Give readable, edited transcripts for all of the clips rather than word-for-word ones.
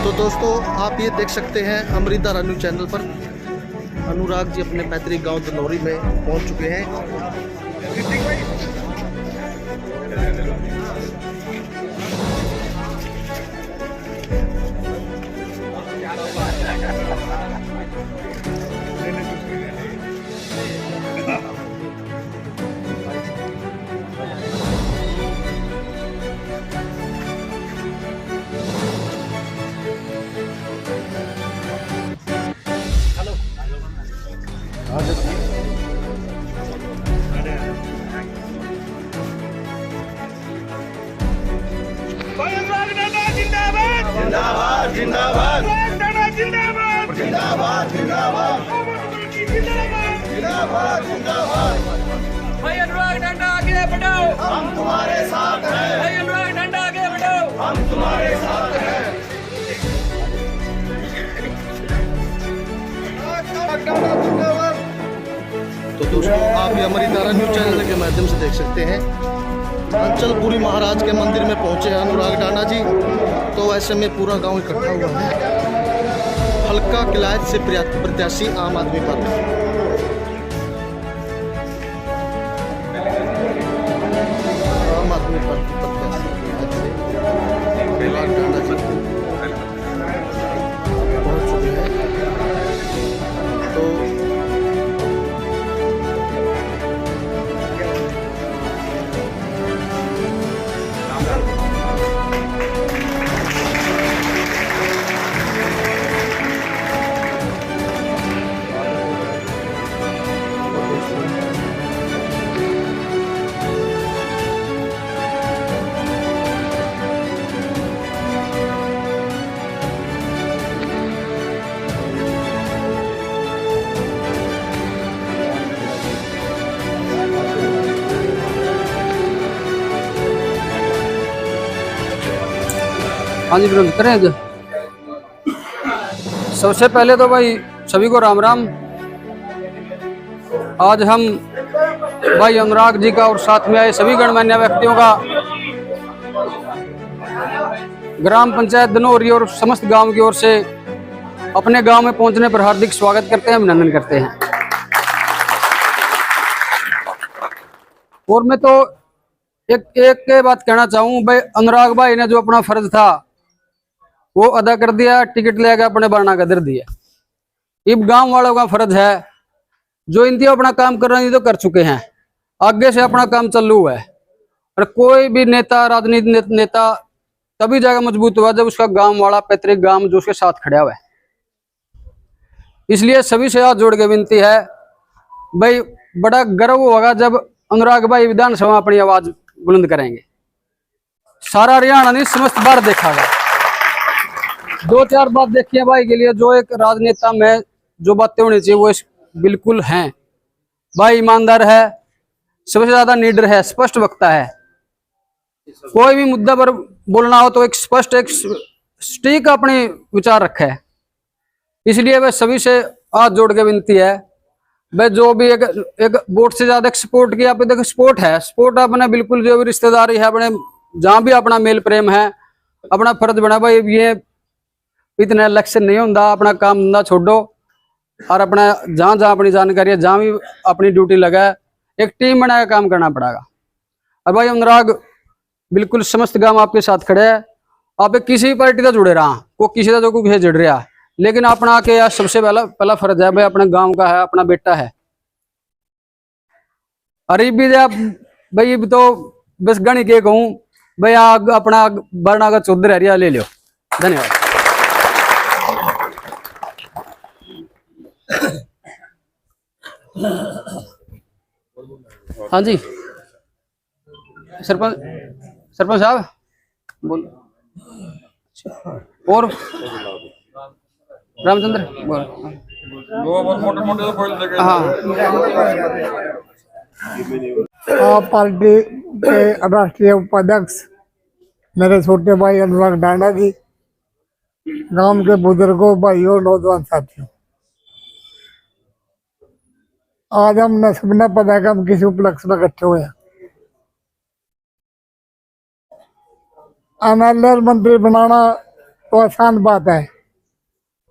तो दोस्तों आप ये देख सकते हैं अमृता रानू चैनल पर अनुराग जी अपने पैतृक गांव दनौरी में पहुंच चुके हैं। जिंदाबाद जिंदाबाद जिंदाबाद जिंदाबाद जिंदाबाद जिंदाबाद। भाई अनुराग डंडा आगे बढ़ाओ, हम तुम्हारे साथ हैं। भाई अनुराग डंडा आगे बढ़ाओ, हम तुम्हारे साथ हैं। तो दोस्तों आप ये अमृता रानू चैनल के माध्यम से देख सकते हैं अंचलपुरी महाराज के मंदिर में पहुंचे हैं अनुराग डाना जी। तो ऐसे में पूरा गांव इकट्ठा हुआ है। हल्का किलायत से प्रत्याशी आम आदमी पार्टी। आम आदमी पार्टी प्रत्याशी अनुराग डाना जी पहुंच चुके हैं। तो हाँ जी विरोध करें। सबसे पहले तो भाई सभी को राम राम। आज हम भाई अनुराग जी का और साथ में आए सभी गणमान्य व्यक्तियों का ग्राम पंचायत दनौरी और समस्त गांव की ओर से अपने गांव में पहुंचने पर हार्दिक स्वागत करते हैं, अभिनंदन करते हैं। और मैं तो एक बात कहना चाहूँ भाई, अनुराग भाई ने जो अपना फर्ज था वो अदा कर दिया, टिकट लेकर अपने बरना का दर दिया। अब गांव वालों का फर्ज है, जो इनकी अपना काम कर रहे हैं तो कर चुके हैं, आगे से अपना काम चालू है। और कोई भी नेता, राजनीतिक नेता तभी जाकर मजबूत हुआ जब उसका गांव वाला पैतृक गांव जो उसके साथ खड़ा हुआ है। इसलिए सभी से हाथ जोड़ के विनती है भाई, बड़ा गर्व होगा जब अनुराग भाई विधानसभा अपनी आवाज बुलंद करेंगे। सारा हरियाणा नहीं, समस्त भारत देखा गया। 2-4 बात देखिए भाई के लिए, जो एक राजनेता में जो बातें होनी चाहिए वो बिल्कुल हैं। भाई ईमानदार है, सबसे ज्यादा लीडर है, स्पष्ट वक्ता है। कोई भी मुद्दा पर बोलना हो तो एक स्पष्ट, एक सटीक अपने विचार रखा है। इसलिए वह सभी से हाथ जोड़ के विनती है भाई, जो भी एक वोट से ज्यादा सपोर्ट किया। आप देखो सपोर्ट है, सपोर्ट अपने बिल्कुल जो भी रिश्तेदारी है, अपने जहां भी अपना मेल प्रेम है, अपना फर्ज बना भाई। ये इतना लक्ष्य नहीं होता, अपना काम धंधा छोड़ो और अपना जहां जहां अपनी जानकारी है, जहां भी अपनी ड्यूटी लगा है, एक टीम बनाकर काम करना पड़ेगा। और भाई अनुराग बिल्कुल समस्त गांव आपके साथ खड़े है। आप किसी पार्टी से जुड़े रहा को किसी का जो कोई जुड़ रहा, लेकिन अपना के यार सबसे पहला फर्ज है भाई, अपने गांव का है, अपना बेटा है। अरे भी आप भाई तो बस गणी के कहूँ भाई, आग अपना बरना का चौधर हरिया ले लो। धन्यवाद। हाँ जी सरपंच साहब बोल। और रामचंद्र बोल। हाँ, आप पार्टी के राष्ट्रीय उपाध्यक्ष मेरे छोटे भाई अनुराग डांडा जी, गांव के बुजुर्गों, भाइयों, नौजवान साथियों, आज हमने सबने पता है कि हम किसी उपलक्ष्य में इकट्ठे हुए हैं। एमएलए मंत्री बनाना तो आसान बात है,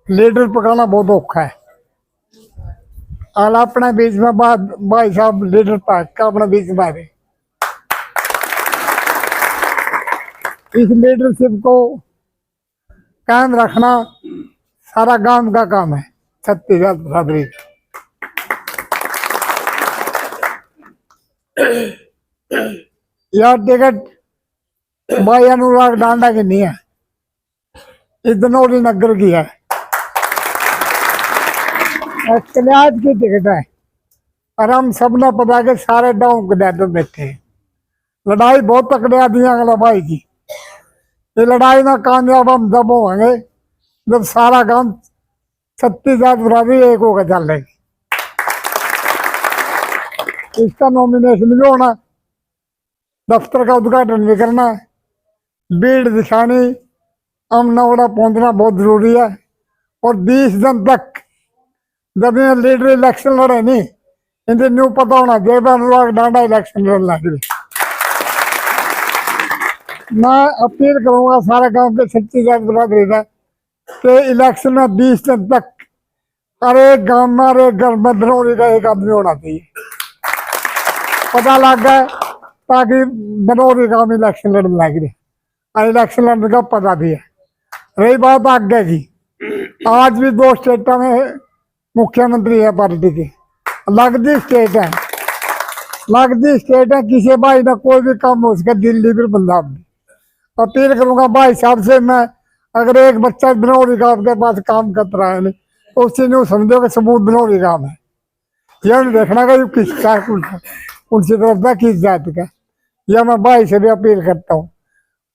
लीडर पकाना बहुत औखा है। और अपने बीच में भाई साहब लीडर पाक का अपने बीच में है। इस लीडरशिप को कायम रखना सारा गांव का काम है, छत्तीसगढ़ बराबरी। यह टिकट भाई अनुराग डांडा की नहीं है, इस धनौरी नगर की है, कल्याण की टिकट है। और हम सब ने पता के सारे गांव के डर बैठे हैं। लड़ाई बहुत तकड़े आदमी अगला भाई की। ये लड़ाई में कामयाब हम जब होंगे जब सारा गांव छत्तीसगढ़ बराबरी एक होकर चल रही। इसका नॉमिनेशन भी होना, दफ्तर का उद्घाटन भी करना, भीड़ दिखानी, अमनौड़ा पहुंचना बहुत जरूरी है। और 20 दिन तक जब ये लीडर इलेक्शन लड़े नहीं, इनसे न्यू पता होना जब अनुराग डांडा इलेक्शन लड़ना के लिए। मैं अपील करूंगा सारे गांव के छत्तीसगढ़ बराबरी का कि इलेक्शन में 20 दिन तक हर एक गांव में हर एक घर में धनौरी का एक आदमी होना चाहिए, पता लग गया, ताकि धनौरी गांव में इलेक्शन लड़ने लग रही। और इलेक्शन लड़ने का पता भी है। रही बात आगे की, आज भी 2 स्टेटों में मुख्यमंत्री है पार्टी की, लगती स्टेट है, लगती स्टेट है। किसी भाई ना कोई भी काम हो सके दिल्ली फिर पंजाब में। अपील करूंगा भाई साहब से मैं, अगर एक बच्चा धनौरी गांव के पास काम कर रहा है तो उससे नहीं समझो कि सबूत धनौरी गांव है। यह नहीं देखना का किसका उनसे तरफ था किस जात का। यह मैं भाई से भी अपील करता हूँ।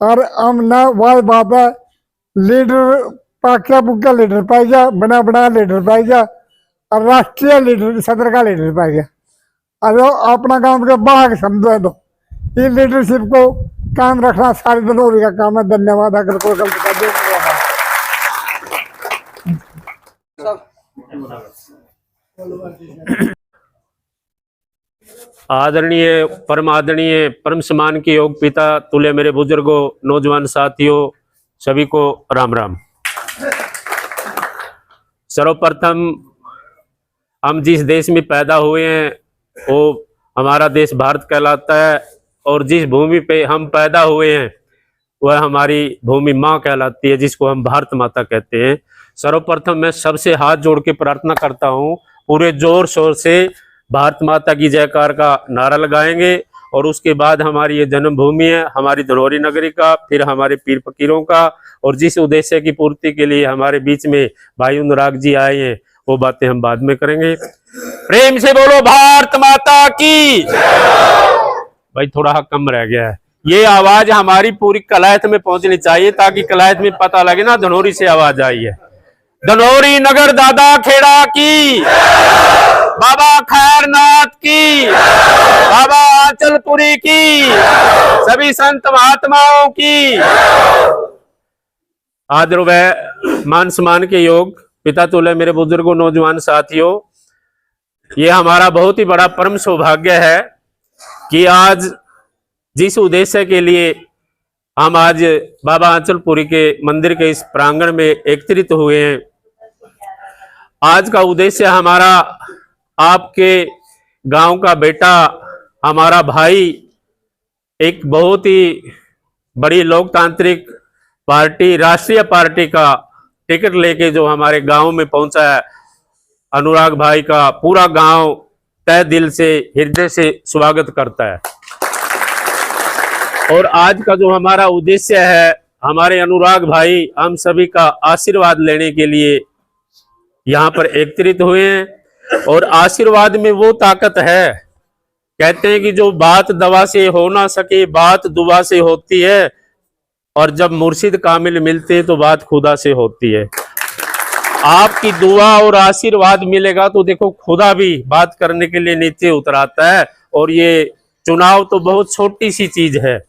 और हम ना वही बात है, लीडर पाकिया पुक्या लीडर पाएगा, बना बना लीडर पाएगा, और राष्ट्रीय लीडर सदर का लीडर पाएगा। और अपना काम के बाहर समझो दो, इस लीडरशिप को काम रखना सारी धनौरी का काम है। धन्यवाद। अगर कोई गलत कर दे आदरणीय परम आदरणीय परम सम्मान के योग पिता तुल्य मेरे बुजुर्गों, नौजवान साथियों, सभी को राम राम। सर्वप्रथम हम जिस देश में पैदा हुए हैं वो हमारा देश भारत कहलाता है, और जिस भूमि पे हम पैदा हुए हैं वह हमारी भूमि माँ कहलाती है, जिसको हम भारत माता कहते हैं। सर्वप्रथम मैं सबसे हाथ जोड़ के प्रार्थना करता हूँ, पूरे जोर शोर से भारत माता की जयकार का नारा लगाएंगे। और उसके बाद हमारी ये जन्मभूमि है, हमारी धनौरी नगरी का, फिर हमारे पीर फकीरों का, और जिस उद्देश्य की पूर्ति के लिए हमारे बीच में भाई अनुराग जी आए हैं वो बातें हम बाद में करेंगे। प्रेम से बोलो भारत माता की। भाई थोड़ा कम रह गया है, ये आवाज हमारी पूरी कलायत में पहुंचनी चाहिए, ताकि कलायत में पता लगे ना धनौरी से आवाज आई है। धनौरी नगर दादा खेड़ा की, बाबा खैरनाथ की, बाबा आंचलपुरी की, सभी संत महात्माओं की। आदर व मान सम्मान के योग पिता तुल्य मेरे बुजुर्गों, नौजवान साथियों, ये हमारा बहुत ही बड़ा परम सौभाग्य है कि आज जिस उद्देश्य के लिए हम आज बाबा आंचलपुरी के मंदिर के इस प्रांगण में एकत्रित हुए हैं, आज का उद्देश्य हमारा आपके गांव का बेटा, हमारा भाई, एक बहुत ही बड़ी लोकतांत्रिक पार्टी, राष्ट्रीय पार्टी का टिकट लेके जो हमारे गांव में पहुंचा है, अनुराग भाई का पूरा गांव तय दिल से, हृदय से स्वागत करता है। और आज का जो हमारा उद्देश्य है, हमारे अनुराग भाई हम सभी का आशीर्वाद लेने के लिए यहाँ पर एकत्रित हुए हैं। और आशीर्वाद में वो ताकत है, कहते हैं कि जो बात दवा से हो ना सके बात दुआ से होती है, और जब मुर्शिद कामिल मिलते हैं तो बात खुदा से होती है। आपकी दुआ और आशीर्वाद मिलेगा तो देखो खुदा भी बात करने के लिए नीचे उतराता है। और ये चुनाव तो बहुत छोटी सी चीज है,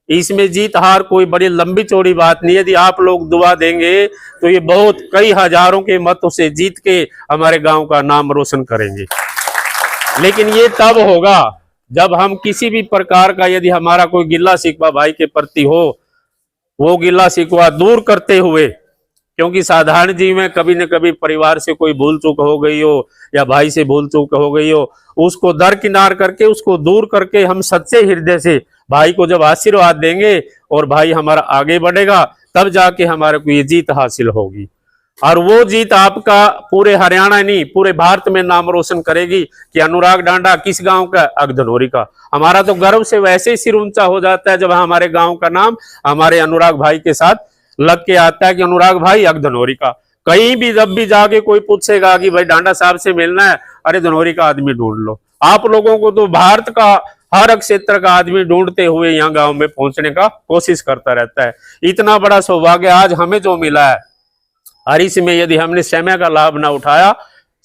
इसमें जीत हार कोई बड़ी लंबी चौड़ी बात नहीं है। यदि आप लोग दुआ देंगे तो ये बहुत कई हजारों के मतों से जीत के हमारे गांव का नाम रोशन करेंगे। लेकिन ये तब होगा जब हम किसी भी प्रकार का, यदि हमारा कोई गिल्ला शिकवा भाई के प्रति हो, वो गिल्ला शिकवा दूर करते हुए क्योंकि साधारण जीव में कभी न कभी परिवार से कोई भूल चूक हो गई हो या भाई से भूल चूक हो गई हो, उसको दरकिनार करके, उसको दूर करके हम सच्चे हृदय से भाई को जब आशीर्वाद देंगे और भाई हमारा आगे बढ़ेगा, तब जाके हमारे को ये जीत हासिल होगी। और वो जीत आपका पूरे हरियाणा नहीं पूरे भारत में नाम रोशन करेगी कि अनुराग डांडा किस गांव का, अगधनोरी का। हमारा तो गर्व से वैसे ही सिर ऊंचा हो जाता है जब हमारे गांव का नाम हमारे अनुराग भाई के साथ लग के आता है कि अनुराग भाई अगधनोरी का। कहीं भी जब भी जाके कोई पूछेगा कि भाई डांडा साहब से मिलना है, अरे धनोरी का आदमी ढूंढ लो। आप लोगों को तो भारत का हर क्षेत्र का आदमी ढूंढते हुए यहाँ गांव में पहुंचने का कोशिश करता रहता है। इतना बड़ा सौभाग्य आज हमें जो मिला है, और इसमें यदि हमने समय का लाभ ना उठाया,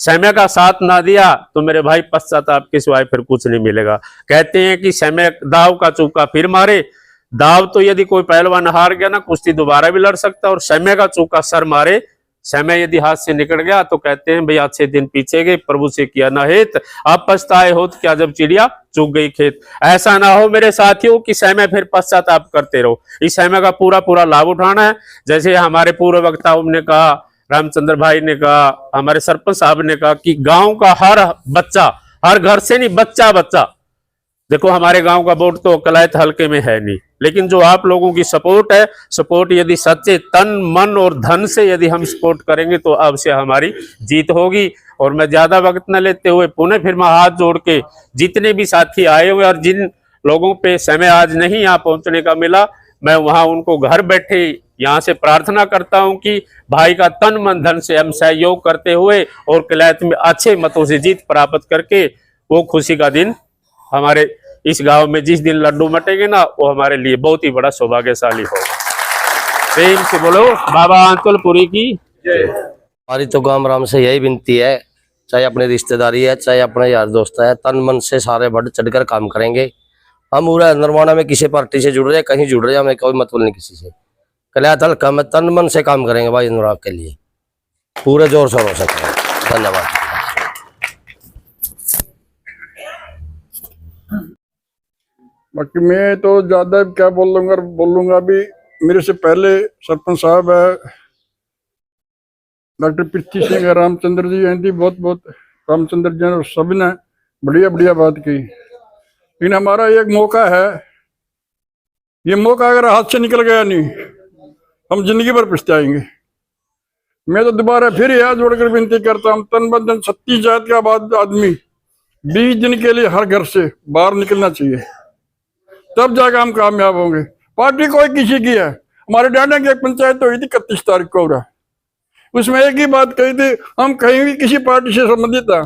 समय का साथ ना दिया, तो मेरे भाई पश्चाताप के सिवाय फिर कुछ नहीं मिलेगा। कहते हैं कि समय दाव का चौका फिर मारे। दाव तो यदि कोई पहलवान हार गया ना, कुश्ती दोबारा भी लड़ सकता है, और समय का चौका सर मारे, समय यदि हाथ से निकल गया तो कहते हैं भाई अच्छे दिन पीछे गए, प्रभु से किया ना हेत, अब पछताए होत क्या जब चिड़िया चुग गई खेत। ऐसा ना हो मेरे साथियों कि समय फिर पश्चाताप करते रहो। इस समय का पूरा पूरा लाभ उठाना है। जैसे हमारे पूर्व वक्ताओं ने कहा, रामचंद्र भाई ने कहा, हमारे सरपंच साहब ने कहा कि गांव का हर बच्चा, हर घर से नहीं, बच्चा बच्चा, देखो हमारे गांव का वोट तो कलायत हल्के में है नहीं, लेकिन जो आप लोगों की सपोर्ट है, सपोर्ट यदि सच्चे तन मन और धन से यदि हम सपोर्ट करेंगे तो अब से हमारी जीत होगी। और मैं ज्यादा वक्त न लेते हुए पुनः फिर मैं हाथ जोड़ के जितने भी साथी आए हुए और जिन लोगों पे समय आज नहीं यहाँ पहुंचने का मिला, मैं वहां उनको घर बैठे यहाँ से प्रार्थना करता हूं कि भाई का तन मन धन से हम सहयोग करते हुए और कलायत में अच्छे मतों से जीत प्राप्त करके वो खुशी का दिन हमारे इस गांव में जिस दिन लड्डू मटेंगे ना, वो हमारे लिए बहुत ही बड़ा सौभाग्यशाली होगा। प्रेम से बोलो बाबा आंचलपुरी की जय। हमारी तो गांव राम से यही विनती है, चाहे अपनी रिश्तेदारी है, चाहे अपने यार दोस्त है, तन मन से सारे बढ़ चढ़कर काम करेंगे। हम पूरा निर्माणा में किसी पार्टी से जुड़ रहे, कहीं जुड़ रहे, हमें कोई मतलब नहीं किसी से। कल्याण हल्का में तन मन से काम करेंगे भाई अनुराग के लिए, पूरे जोर शोरों से करेंगे। धन्यवाद। बाकी मैं तो ज्यादा क्या बोलूंगा भी मेरे से पहले सरपंच साहब है, डॉक्टर पृथ्वी सिंह है, रामचंद्र जी हैं, बहुत बहुत रामचंद्र जी और सभी ने बढ़िया बढ़िया बात की। लेकिन हमारा एक मौका है, ये मौका अगर हाथ से निकल गया नहीं, हम जिंदगी भर पछताएंगे। मैं तो दोबारा फिर हाथ जोड़कर विनती करता हूँ, तन बदन 36 जात का आदमी 20 दिन के लिए हर घर से बाहर निकलना चाहिए, तब जाकर हम कामयाब होंगे। पार्टी कोई किसी की है। हमारे डांडा की एक पंचायत हुई थी 31 तारीख को, उसमें एक ही बात कही थी, हम कहीं भी किसी पार्टी से संबंधित है,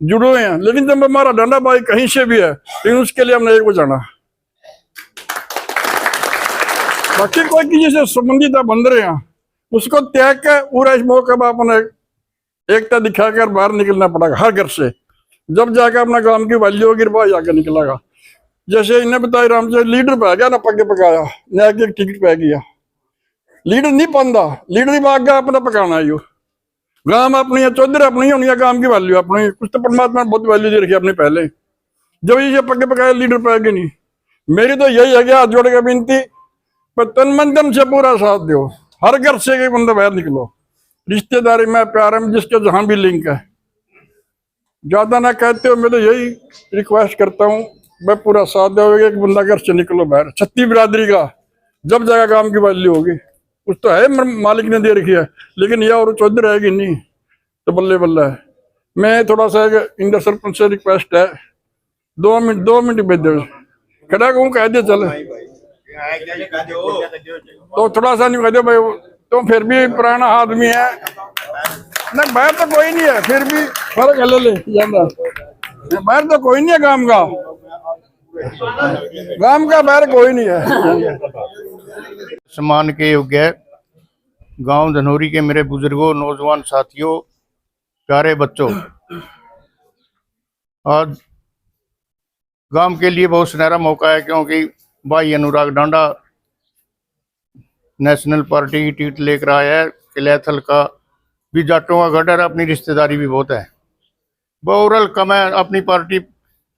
जुड़े हुए हैं, लेकिन जब हमारा डांडा भाई कहीं से भी है, लेकिन उसके लिए हमने एक को जाना। बाकी कोई किसी से संबंधित है, बंद रहे हैं, उसको त्याग कर पूरा इस मौके पर अपने एकता दिखाकर बाहर निकलना पड़ेगा हर घर से, जब जाकर अपना काम की वैल्यू होगी, बाहर जाकर निकलेगा। जैसे इन्हें बताया रामचंद्र लीडर पे गया ना, पके पकाया नया की टिकट पे गया, लीडर नहीं पाता, लीडर ही भाग गया, अपना पकाना है। यो गांव अपनी है, चौधरी अपनी होनी है, काम की वैल्यू अपनी, कुछ तो परमात्मा ने बहुत वैल्यू दे रखी अपने पहले, जब ये पके पकाया लीडर पाएगी नहीं। मेरी तो यही है, हाथ जोड़ के विनती, पर तन मन धन से पूरा साथ दो, हर घर से एक बंदा बाहर निकलो, रिश्तेदारी में प्यार में जिसके जहां भी लिंक है, ज्यादा ना कहते हो। मैं तो यही रिक्वेस्ट करता हूँ, मैं पूरा साथ दोगे, एक बंदा घर से निकलो बाहर। छत्ती बिरादरी का जब जगह काम की वैल्यू होगी, कुछ तो है मालिक ने दे रखी है, लेकिन यह और चौधरी रहेगी नहीं तो बल्ले बल्ला है। मैं थोड़ा सा इंदर सरपंच से रिक्वेस्ट है, 2 मिनट भेज दो, खड़ा कहूँ कह दे चल, तो थोड़ा सा नहीं कह दो भाई, तो फिर भी पुराना आदमी है ना, बाहर तो कोई नहीं है, फिर भी फर्क है, ले जाना बाहर तो कोई नहीं है, गांव का बाहर कोई नहीं है। सम्मान के योग्य गांव धनोरी के मेरे बुजुर्गों, नौजवान साथियों, प्यारे बच्चों, आज गांव के लिए बहुत सुनहरा मौका है, क्योंकि भाई अनुराग डांडा नेशनल पार्टी की टिकट लेकर आया है। किलैथल का भी जाटों का गढ़ है, अपनी रिश्तेदारी भी बहुत है। ओवरऑल कम है अपनी पार्टी,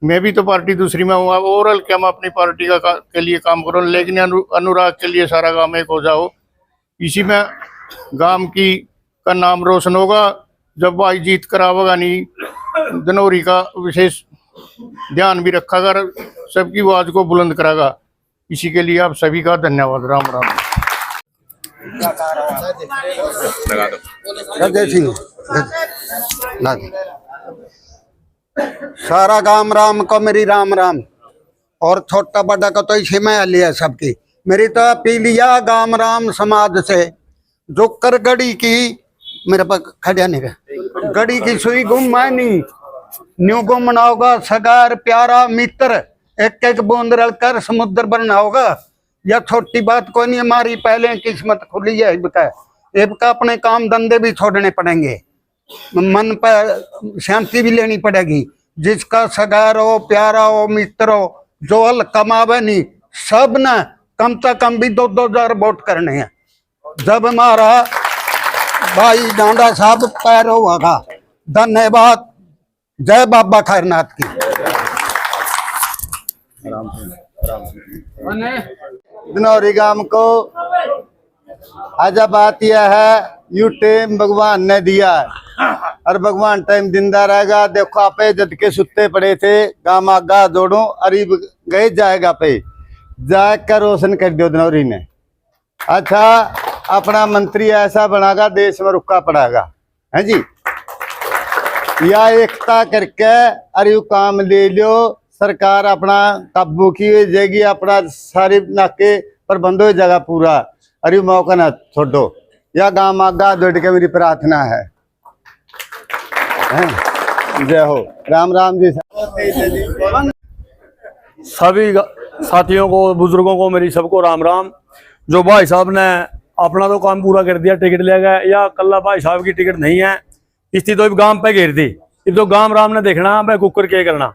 मैं भी तो पार्टी दूसरी में हूँ, ओवरऑल क्या मैं अपनी पार्टी के लिए काम करूँ, लेकिन अनुराग के लिए सारा काम एक हो जाओ, इसी में गांव की का नाम रोशन होगा। जब भाई जीत कर आवेगा नहीं धनौरी का विशेष ध्यान भी रखेगा, सबकी आवाज को बुलंद करेगा। इसी के लिए आप सभी का धन्यवाद। राम राम। सारा गांव राम को मेरी राम राम, और छोटा बड़ा को तो इसी में लिया सबकी। मेरी तो अपील या गांव राम समाज से, जो कर गड़ी की मेरे पास खड़ा नहीं रहा, गड़ी की सुई गुम नहीं न्यू गुमना होगा। सगार प्यारा मित्र एक एक बूंद रलकर समुद्र बनना होगा। यह छोटी बात कोई नहीं, हमारी पहले किस्मत खुली है। इबका अपने काम धंधे भी छोड़ने पड़ेंगे, मन पर शांति भी लेनी पड़ेगी। जिसका सगार हो, प्यारा हो, मित्र हो, जो हल कमावे नहीं, सब ने कम से कम भी 2-2 हजार वोट करने हैं। जब हमारा भाई डांडा साहब पैर होगा। धन्यवाद। जय बाबा खैरनाथ की। धनौरी गांव को आज बात यह है, यू टाइम भगवान ने दिया है और भगवान टाइम जिंदा रहेगा। देखो आप जद के सुते पड़े थे, गांव आगा जोड़ो अरीब गए जाएगा पे जाकर रोशन कर दियो धनौरी ने। अच्छा अपना मंत्री ऐसा बनागा, देश में रुका पड़ेगा है जी। या एकता करके अरे काम ले लो, सरकार अपना काबू की हो जाएगी, अपना सारे नाके प्रबंध हो जाएगा पूरा। अरे मौका ना छोड़ो, या गांव आगा जोड़ के मेरी प्रार्थना है। जय हो। राम राम जी। सभी साथियों को, बुजुर्गों को मेरी सबको राम राम। जो भाई साहब ने अपना तो काम पूरा कर दिया, टिकट ले गए, या कल्ला भाई साहब की टिकट नहीं है, इसकी तो गांव पे घेर दी। ये तो गांव राम ने देखना मैं कुकर के करना।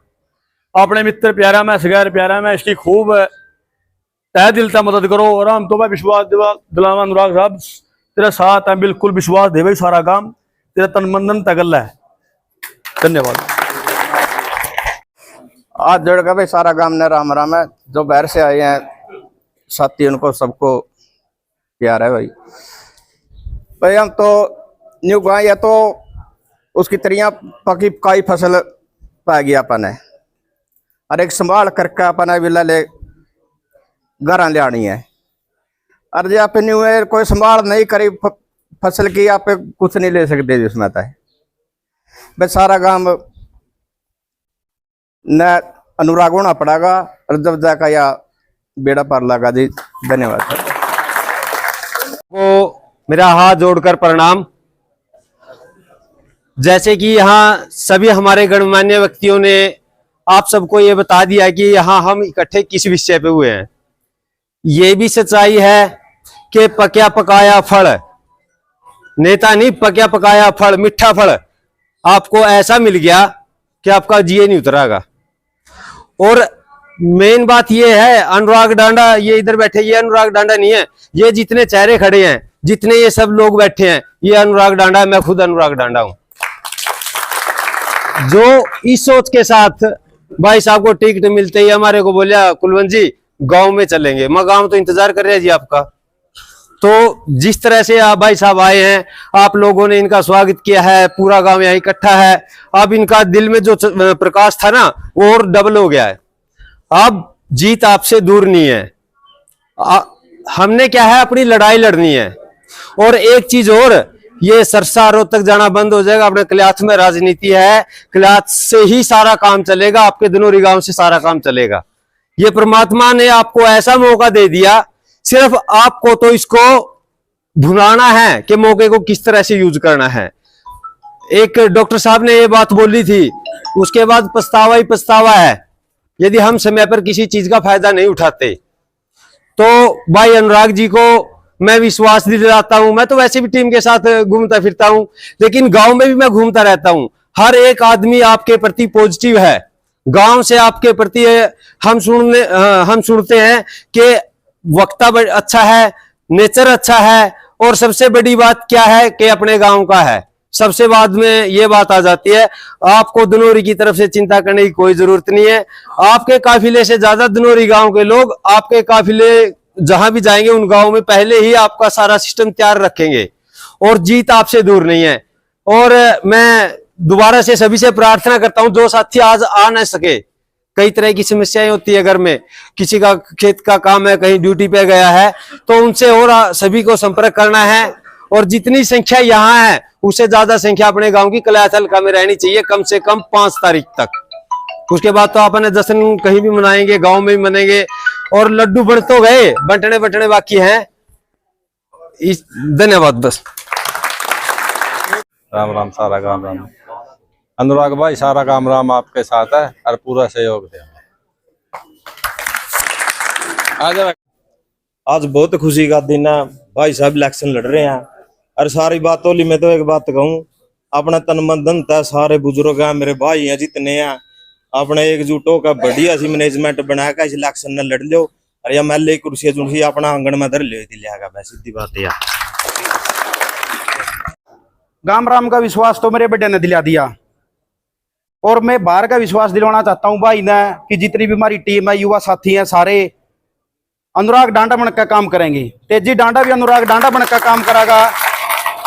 अपने मित्र प्यारा में, सगैर प्यारा में, इसकी खूब तय दिल से मदद करो। और हम तो भाई विश्वास दिलावा अनुराग साहब तेरा साथ है, बिल्कुल विश्वास दे भाई, सारा काम तेरा तन मन तगल है। धन्यवाद। आज जोड़ का भाई सारा गांव ने राम राम है। जो बाहर से आए हैं साथी, उनको सबको प्यार है भाई। हम तो न्यू गाय या तो उसकी तरिया पकी पकाई फसल पा गया अपन है, और एक संभाल करके अपन विला ले घर ले आनी है। और जो आप न्यू है कोई संभाल नहीं करी फसल की, आप कुछ नहीं ले सकते जिसमें आता है भाई। सारा गांव न अनुराग होना पड़ेगा, और जब जाकर या बेड़ा पार लगा जी। धन्यवाद को मेरा हाथ जोड़कर प्रणाम। जैसे कि यहाँ सभी हमारे गणमान्य व्यक्तियों ने आप सबको ये बता दिया कि यहाँ हम इकट्ठे किस विषय पे हुए हैं। ये भी सच्चाई है कि पका पकाया फल, नेता नहीं, पका पकाया फल, मीठा फल आपको ऐसा मिल गया कि आपका जिए नहीं उतरागा। और मेन बात ये है, अनुराग डांडा, ये इधर बैठे, ये अनुराग डांडा नहीं है। ये जितने चेहरे खड़े हैं, जितने ये सब लोग बैठे हैं, ये अनुराग डांडा है। मैं खुद अनुराग डांडा हूं, जो इस सोच के साथ भाई साहब को टिकट मिलते ही हमारे को बोलिया कुलवंत जी गांव में चलेंगे। मैं गांव तो इंतजार कर रहे हैं जी आपका। तो जिस तरह से आप भाई साहब आए हैं, आप लोगों ने इनका स्वागत किया है, पूरा गांव यहाँ इकट्ठा है। अब इनका दिल में जो प्रकाश था ना, वो और डबल हो गया है। अब जीत आपसे दूर नहीं है। हमने क्या है, अपनी लड़ाई लड़नी है। और एक चीज और, ये सरसा रोहतक जाना बंद हो जाएगा। अपने कल्याथ में राजनीति है, कल्याथ से ही सारा काम चलेगा, आपके धनौरी गांव से सारा काम चलेगा। ये परमात्मा ने आपको ऐसा मौका दे दिया, सिर्फ आपको तो इसको भुनाना है कि मौके को किस तरह से यूज करना है। एक डॉक्टर साहब ने ये बात बोली थी, उसके बाद पछतावा ही पछतावा है यदि हम समय पर किसी चीज का फायदा नहीं उठाते। तो भाई अनुराग जी को मैं विश्वास दिलाता हूं। मैं तो वैसे भी टीम के साथ घूमता फिरता हूं, लेकिन गांव में भी मैं घूमता रहता हूं। हर एक आदमी आपके प्रति पॉजिटिव है। गांव से आपके प्रति हम सुनते हैं कि वक्ता अच्छा है, नेचर अच्छा है, और सबसे बड़ी बात क्या है कि अपने गांव का है। सबसे बाद में ये बात आ जाती है। आपको धनौरी की तरफ से चिंता करने की कोई जरूरत नहीं है। आपके काफिले से ज्यादा धनौरी गांव के लोग आपके काफिले जहां भी जाएंगे, उन गांव में पहले ही आपका सारा सिस्टम तैयार रखेंगे। और जीत आपसे दूर नहीं है। और मैं दोबारा से सभी से प्रार्थना करता हूं, जो साथी आज आ न सके, कई तरह की समस्याएं होती है घर में, किसी का खेत का काम है, कहीं ड्यूटी पे गया है, तो उनसे और सभी को संपर्क करना है। और जितनी संख्या यहाँ है उससे ज्यादा संख्या अपने गांव की कलायत हल्का में रहनी चाहिए, कम से कम 5 तारीख तक। उसके बाद तो अपने जश्न कहीं भी मनाएंगे, गांव में भी मनाएंगे। और लड्डू बन तो गए, बंटने बाकी हैं। धन्यवाद। बस राम राम, सारा काम राम। अनुराग भाई, सारा काम राम आपके साथ है और पूरा सहयोग दे। आज बहुत खुशी का दिन है, भाई साहब इलेक्शन लड़ रहे हैं। और सारी बातों में तो एक बात कहूँ, अपना तन मन धन था, सारे बुजुर्ग हैं, मेरे भाई हैं जितने हैं, अपने एकजुट होकर बढ़िया सी मैनेजमेंट बना कर इस इलेक्शन में लड़ लो। और या महल कुर्सी जुर्सी अपना आंगन में धर लिया, सीधी बात है। गाम राम का विश्वास तो मेरे बेटे ने दिला दिया, और मैं बाहर का विश्वास दिलवाना चाहता हूं भाई ने कि जितनी भी हमारी टीम है, युवा साथी हैं, सारे अनुराग डांडा बनकर काम करेंगे। तेजी डांडा भी अनुराग डांडा बनकर काम करेगा।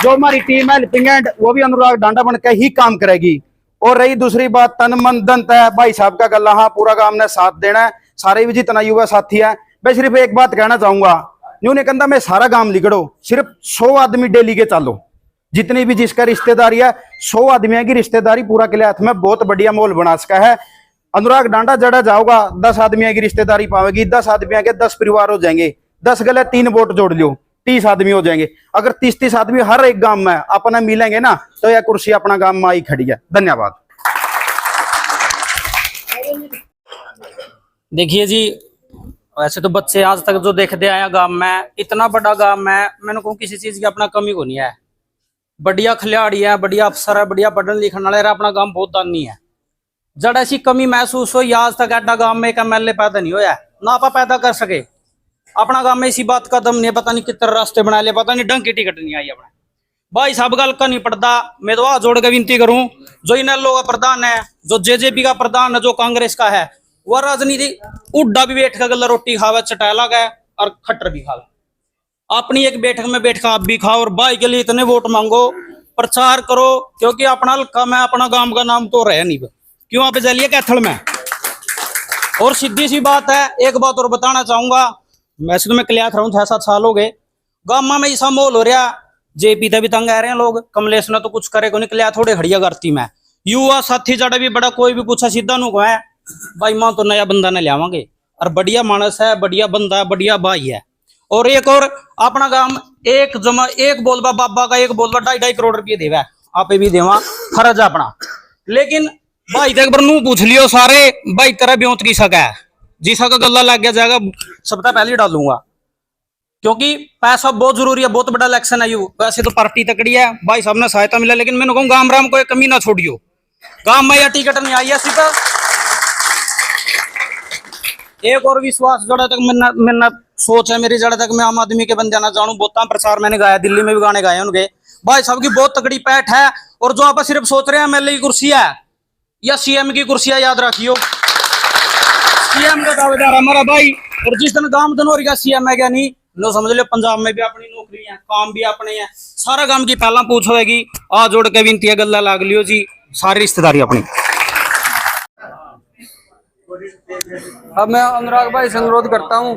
जो हमारी टीम है हेल्पिंग हैंड, वो भी अनुराग डांडा बनकर ही काम करेगी। और रही दूसरी बात, तन मन धन है भाई साहब का गला, हाँ पूरा गांव ने साथ देना है, सारे भी जितना युवा साथी है। मैं सिर्फ एक बात कहना चाहूंगा, न्यू ने कहता मैं सारा गांव लिखड़ो, सिर्फ 100 आदमी डेली के चालो, जितनी भी जिसका रिश्तेदारी है, 100 आदमी की रिश्तेदारी पूरा किले हाथ में बहुत बढ़िया मोल बना सका है। अनुराग डांडा जड़ा जाओगा, 10 आदमी की रिश्तेदारी पावेगी, 10 आदमी के 10 परिवार हो जाएंगे, 10 गले 3 वोट जोड़ लियो, 30 आदमी हो जाएंगे। अगर 30-30 आदमी हर एक गांव में अपना मिलेंगे ना, तो यह कुर्सी अपना गांव में आई खड़ी है। धन्यवाद। देखिए जी, वैसे तो बच्चे आज तक जो देखते आया गांव में, इतना बड़ा गांव में, मैंने कहूँ किसी चीज की अपना कमी को नहीं है। बढ़िया खिलाड़ी है, बढ़िया अफसर है, बढ़िया पढ़ने लिखने वाले, अपना गांव बहुत दानी है। जड़ ऐसी कमी महसूस हुई, आज तक एडा गांव में एक MLA पैदा नहीं होया, ना आप पैदा कर सके। अपना गांव में इसी बात का दम नहीं है, पता नहीं कितने रास्ते बना लिया, पता नहीं ढंग की टिकट नहीं आई अपने भाई साहब। गल का नहीं पड़ता। मैं तो जोड़ के विनती करूं, जो इन लोगों का प्रधान है, जो JJP का प्रधान है, जो कांग्रेस का है, वह राजनीति उड्डा भी बैठ कर गला रोटी खावे, चटाला गए और खट्टर भी खावे। अपनी एक बैठक में बैठ कर आप भी खाओ, और भाई के लिए इतने वोट मांगो, प्रचार करो, क्योंकि अपना हल्का में अपना गांव का नाम तो रहे नहीं, क्यों आप जलिए कैथल में। और सीधी सी बात है, एक बात और बताना चाहूंगा, वैसे तो मैं कलियात रहा हूँ 6-7 साल हो गए, गांव में ऐसा माहौल हो रहा, JP तभी तंग आ रहे हैं लोग, कमलेश ने तो कुछ करे को निकलिया, थोड़े खड़िया करती मैं युवा साथी जड़ा भी बड़ा, कोई भी पूछा सीधा नु है भाई, मां तो नया बंदा ने लियावांगे, और बढ़िया मानस है, बढ़िया बंदा है, बढ़िया भाई है। और एक और अपना गांव एक बोलबा बाबा का, एक बोलबा 2.5 करोड़ रुपये देवा, आप भी देवा फर्ज अपना। लेकिन भाई तक नू पूछ लियो सारे, भाई तेरा ब्योत की सका है, जिसा का गला लग गया जाएगा सबसे पहले डालूंगा, क्योंकि पैसा बहुत जरूरी है, बहुत बड़ा इलेक्शन है। यू वैसे तो पार्टी तकड़ी है, भाई साहब ने सहायता मिला, लेकिन मैंने कहूँ गांव राम को एक कमी ना छोड़ियो। गांव में यह टिकट नहीं आई है सीधा। एक और विश्वास जोड़ा तक मैंने सोच है मेरी, जड़ा तक मैं आम आदमी के बंदे ना जानू, बहुत प्रचार मैंने गाया, दिल्ली में भी गाने गाए उनके, भाई साहब की बहुत तगड़ी पैठ है। और जो आप सिर्फ सोच रहे हैं MLA की कुर्सी है या CM की कुर्सी है, याद रखियो CM का दावेदार हमारा भाई, और जिस दिन गांव धनौरी का CM है क्या नहीं, लो समझ लो पंजाब में भी अपनी नौकरी है, काम भी अपने है, सारा गांव की पहला पूछ होगी। आ जोड़ के विनती है, गल्ला लाग लियो जी, सारी रिश्तेदारी अपनी। अब मैं अनुराग भाई से अनुरोध करता हूँ,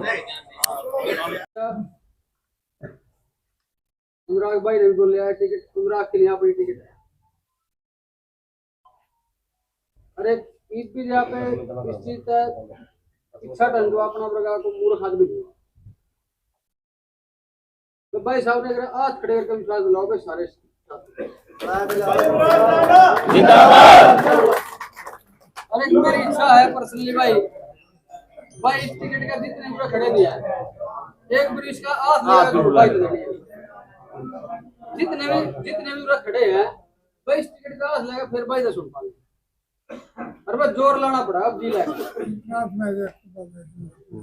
अनुराग भाई ने बोल लिया टिकट, अनुराग के लिए अपनी टिकट है। अरे ईद भी यहाँ पे इस चीज का इच्छा टन जो अपना प्रकार को पूरा खाद भी दूंगा, तो भाई साहब ने अगर आज खड़े करके विश्वास दिलाओ भाई सारे अरे मेरी इच्छा है पर्सनली भाई इस टिकट का जितने पूरा खड़े नहीं है, एक ब्रिज का भाई जितने भी पूरा खड़े हैं भाई, इस टिकट का आज लेगा, फिर भाई से सुन पाएंगे। अरे बस जोर लाना पड़ा, अब जी ले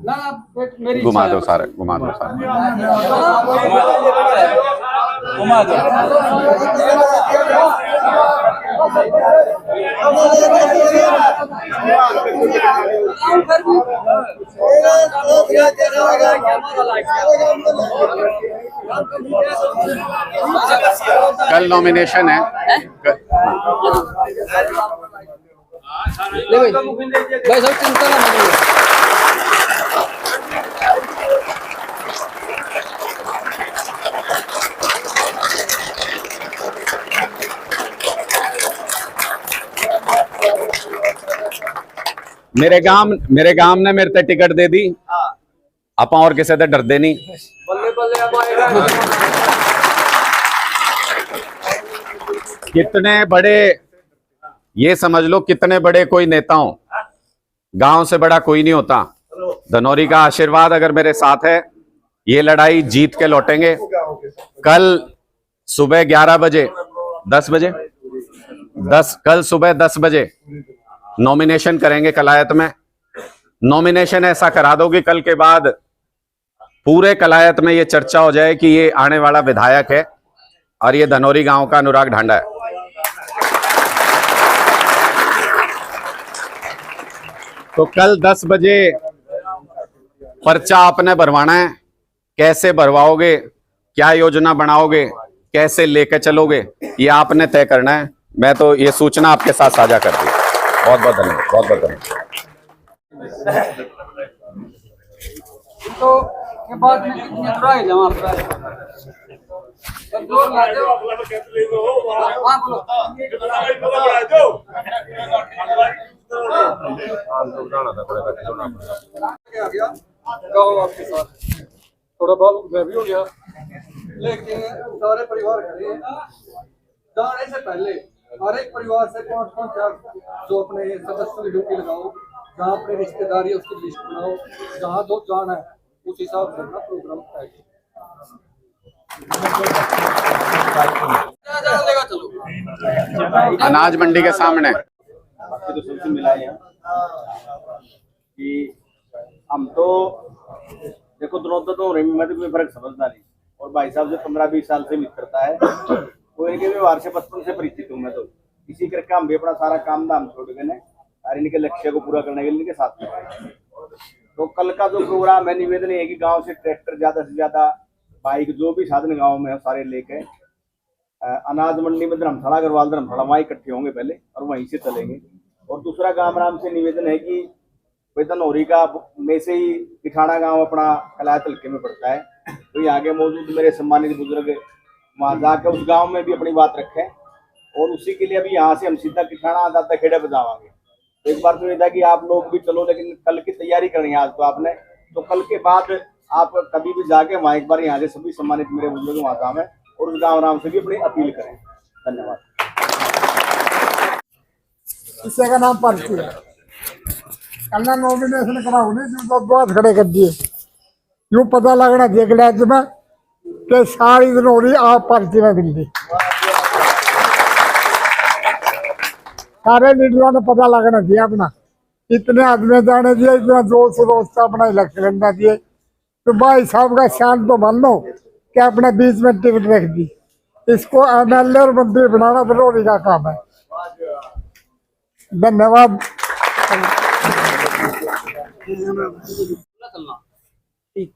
ना मेरी घुमा दो सारे, घुमा दो सारे, घुमा दो। कल नॉमिनेशन है। ले भाई साहब चिंता ना करो। मेरे गांव ने मेरे ते टिकट दे दी, आप और किसी से डरते नहीं। कितने बड़े, ये समझ लो कितने बड़े कोई नेता हो, गांव से बड़ा कोई नहीं होता। धनौरी का आशीर्वाद अगर मेरे साथ है, ये लड़ाई जीत के लौटेंगे। कल सुबह 11 बजे 10 बजे 10 कल सुबह 10 बजे नॉमिनेशन करेंगे कलायत में। नॉमिनेशन ऐसा करा दो कि कल के बाद पूरे कलायत में ये चर्चा हो जाए कि ये आने वाला विधायक है और ये धनौरी गांव का अनुराग ढांडा है। तो कल 10 बजे पर्चा आपने भरवाना है। कैसे भरवाओगे, क्या योजना बनाओगे, कैसे लेके चलोगे, ये आपने तय करना है। मैं तो ये सूचना आपके साथ साझा कर दी। बहुत बहुत धन्यवाद, बहुत बहुत धन्यवाद। तो के बाद में कितनी अधूरा है जमा अधूरा है तब जोर ला दो। हां बोलो आपके साथ थोड़ा बहुत मैं भी हो गया, लेकिन सारे परिवार खड़े हैं। जाने से पहले हर एक परिवार से 5-5 जो अपने सदस्यों की ड्यूटी लगाओ, जहाँ अपने रिश्तेदारी है उसकी लिस्ट बनाओ, जहाँ जो जाना है उस हिसाब से अपना प्रोग्राम तय करो। अनाज मंडी के सामने बाकी तो सबसे मिला है कि हम तो देखो दोनों तो रही में तो कोई फर्क समझता नहीं, और भाई साहब से 15-20 साल से मित्रता है, तो इनके व्यवहार से बचपन से परिचित हूँ मैं। तो इसी करके हम भी अपना सारा काम धाम छोड़ गए और इनके लक्ष्य को पूरा करने के लिए इनके साथ में। तो कल का जो प्रोग्राम है, निवेदन है कि गांव से ट्रैक्टर ज्यादा से ज्यादा, बाइक, जो भी साधन गांव में है सारे लेके अनाज मंडी में धर्मशाला अग्रवाल धर्मशाला वहाँ इकट्ठे होंगे पहले और वहीं से चलेंगे। और दूसरा गांव राम से निवेदन है कि भाई धनौरी का में से ही किठाना गांव अपना कलायत हल्के में पड़ता है, तो यहाँ के मौजूद मेरे सम्मानित बुजुर्ग वहाँ जाकर उस गांव में भी अपनी बात रखें। और उसी के लिए अभी यहाँ से हम सीधा किठाना दादा खेड़े बजावांगे। तो एक बार तो ये था कि आप लोग भी चलो, लेकिन कल की तैयारी करनी है आज तो आपने, तो कल के बाद आप कभी भी जाके वहाँ एक बार यहाँ से सभी सम्मानित मेरे बुजुर्ग वहाँ गाँव है और उस गाँव राम से भी अपनी अपील करें। धन्यवाद। किसी का नाम पर्ची है, कल नॉमिनेशन कराओ नहीं जो बहुत खड़े कर दिए, यूँ पता लगना देख लिया में कि सारी धनौरी आप पर्ची में मिल गई। सारे लीडरों ने पता लगना दिया अपना, इतने आदमी जाने दिए, इतना जोर से रोज अपना इलेक्शन लड़ना दिए। तो भाई साहब का शान तो मान लो कि अपने बीच में टिकट रख दी, इसको एमएलए और मंत्री बनाना धनौरी का काम है। धन्यवाद। ठीक